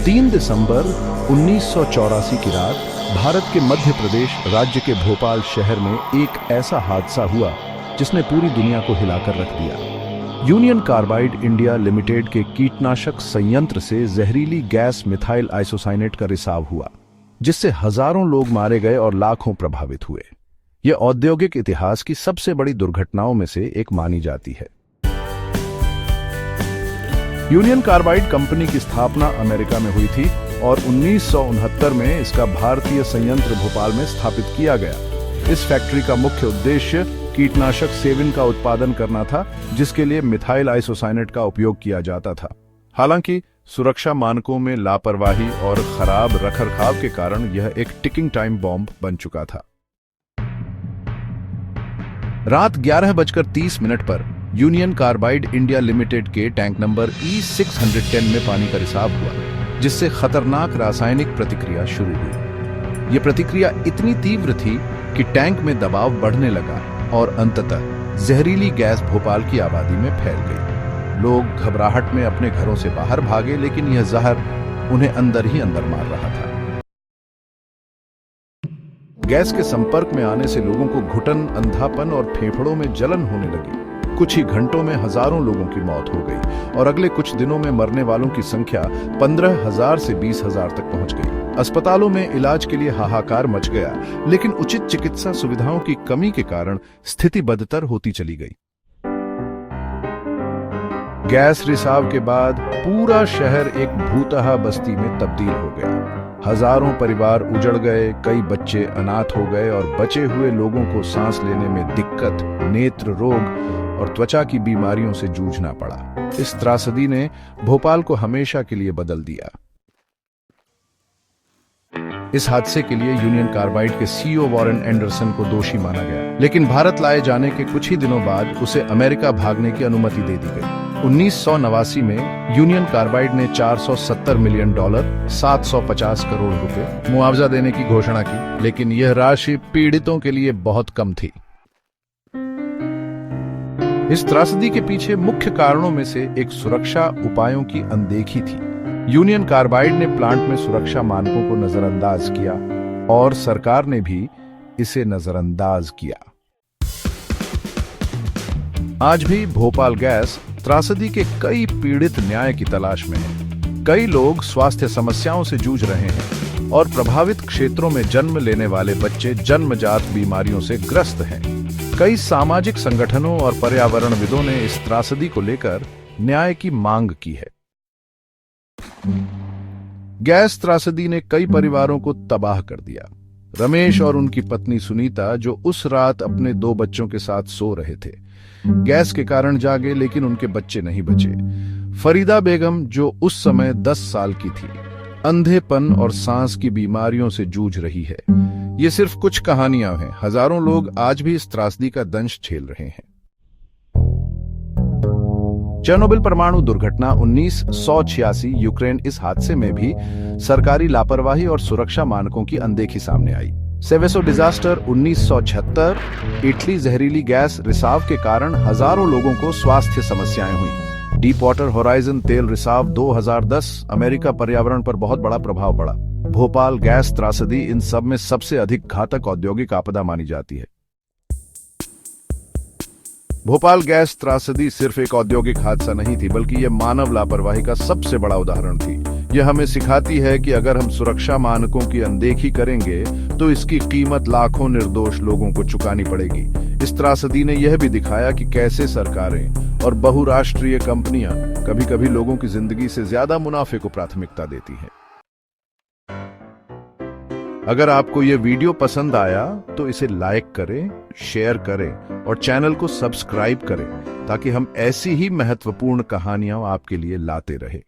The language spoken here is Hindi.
3 दिसंबर 1984 की रात भारत के मध्य प्रदेश राज्य के भोपाल शहर में एक ऐसा हादसा हुआ जिसने पूरी दुनिया को हिलाकर रख दिया। यूनियन कार्बाइड इंडिया लिमिटेड के कीटनाशक संयंत्र से जहरीली गैस मिथाइल आइसोसाइनेट का रिसाव हुआ, जिससे हजारों लोग मारे गए और लाखों प्रभावित हुए। यह औद्योगिक इतिहास की सबसे बड़ी दुर्घटनाओं में से एक मानी जाती है। यूनियन कार्बाइड कंपनी की स्थापना अमेरिका में हुई थी और 1969 में इसका भारतीय संयंत्र भोपाल में स्थापित किया गया। इस फैक्ट्री का मुख्य उद्देश्य कीटनाशक सेविन का उत्पादन करना था, जिसके लिए मिथाइल आइसोसाइनेट का उपयोग किया जाता था। हालांकि सुरक्षा मानकों में लापरवाही और खराब रखरखाव के कारण यह एक टिकिंग टाइम बॉम्ब बन चुका था। रात 11:30 पर यूनियन कार्बाइड इंडिया लिमिटेड के टैंक नंबर E610 में पानी का रिसाव हुआ, जिससे खतरनाक रासायनिक प्रतिक्रिया शुरू हुई। यह प्रतिक्रिया इतनी तीव्र थी कि टैंक में दबाव बढ़ने लगा और अंततः जहरीली गैस भोपाल की आबादी में फैल गई। लोग घबराहट में अपने घरों से बाहर भागे, लेकिन यह जहर उन्हें अंदर ही अंदर मार रहा था। गैस के संपर्क में आने से लोगों को घुटन, अंधापन और फेफड़ों में जलन होने लगी। कुछ ही घंटों में हजारों लोगों की मौत हो गई और अगले कुछ दिनों में मरने वालों की संख्या 15,000 से 20,000 तक पहुंच गई। अस्पतालों में इलाज के लिए हाहाकार मच गया, लेकिन उचित चिकित्सा सुविधाओं की कमी के कारण स्थिति बदतर होती चली गई। गैस रिसाव के बाद पूरा शहर एक भूतहा बस्ती में तब्दील हो गया। हजारों परिवार उजड़ गए, कई बच्चे अनाथ हो गए और बचे हुए लोगों को सांस लेने में दिक्कत, नेत्र रोग और त्वचा की बीमारियों से जूझना पड़ा। इस त्रासदी ने भोपाल को हमेशा के लिए बदल दिया। इस हादसे के लिए यूनियन कार्बाइड के CEO वॉरेन एंडरसन को दोषी माना गया, लेकिन भारत लाए जाने के कुछ ही दिनों बाद उसे अमेरिका भागने की अनुमति दे दी गई। 1989 में यूनियन कार्बाइड ने $470 मिलियन 750 करोड़ रुपए मुआवजा देने की घोषणा की, लेकिन यह राशि पीड़ितों के लिए बहुत कम थी। इस त्रासदी के पीछे मुख्य कारणों में से एक सुरक्षा उपायों की अनदेखी थी। यूनियन कार्बाइड ने प्लांट में सुरक्षा मानकों को नजरअंदाज किया और सरकार ने भी इसे नजरअंदाज किया। आज भी भोपाल गैस त्रासदी के कई पीड़ित न्याय की तलाश में हैं। कई लोग स्वास्थ्य समस्याओं से जूझ रहे हैं और प्रभावित क्षेत्रों में जन्म लेने वाले बच्चे जन्मजात बीमारियों से ग्रस्त हैं। कई सामाजिक संगठनों और पर्यावरणविदों ने इस त्रासदी को लेकर न्याय की मांग की है। गैस त्रासदी ने कई परिवारों को तबाह कर दिया। रमेश और उनकी पत्नी सुनीता, जो उस रात अपने 2 बच्चों के साथ सो रहे थे, गैस के कारण जागे, लेकिन उनके बच्चे नहीं बचे। फरीदा बेगम, जो उस समय 10 साल की थी, अंधेपन और सांस की बीमारियों से जूझ रही है। ये सिर्फ कुछ कहानियां हैं। हजारों लोग आज भी इस त्रासदी का दंश झेल रहे हैं। चेर्नोबिल परमाणु दुर्घटना 1986 यूक्रेन, इस हादसे में भी सरकारी लापरवाही और सुरक्षा मानकों की अनदेखी सामने आई। सेवेसो डिजास्टर 1976, इटली, जहरीली गैस रिसाव के कारण हजारों लोगों को स्वास्थ्य समस्याएं हुई। डीप वाटर होराइजन तेल रिसाव 2010, अमेरिका, पर्यावरण पर बहुत बड़ा प्रभाव पड़ा। भोपाल गैस त्रासदी इन सब में सबसे अधिक घातक औद्योगिक आपदा मानी जाती है। भोपाल गैस त्रासदी सिर्फ एक औद्योगिक हादसा नहीं थी, बल्कि यह मानव लापरवाही का सबसे बड़ा उदाहरण थी। यह हमें सिखाती है कि अगर हम सुरक्षा मानकों की अनदेखी करेंगे तो इसकी कीमत लाखों निर्दोष लोगों को चुकानी पड़ेगी। इस त्रासदी ने यह भी दिखाया कि कैसे सरकारें और बहुराष्ट्रीय कंपनियां कभी-कभी लोगों की जिंदगी से ज्यादा मुनाफे को प्राथमिकता देती हैं। अगर आपको यह वीडियो पसंद आया तो इसे लाइक करें, शेयर करें और चैनल को सब्सक्राइब करें, ताकि हम ऐसी ही महत्वपूर्ण कहानियां आपके लिए लाते रहें।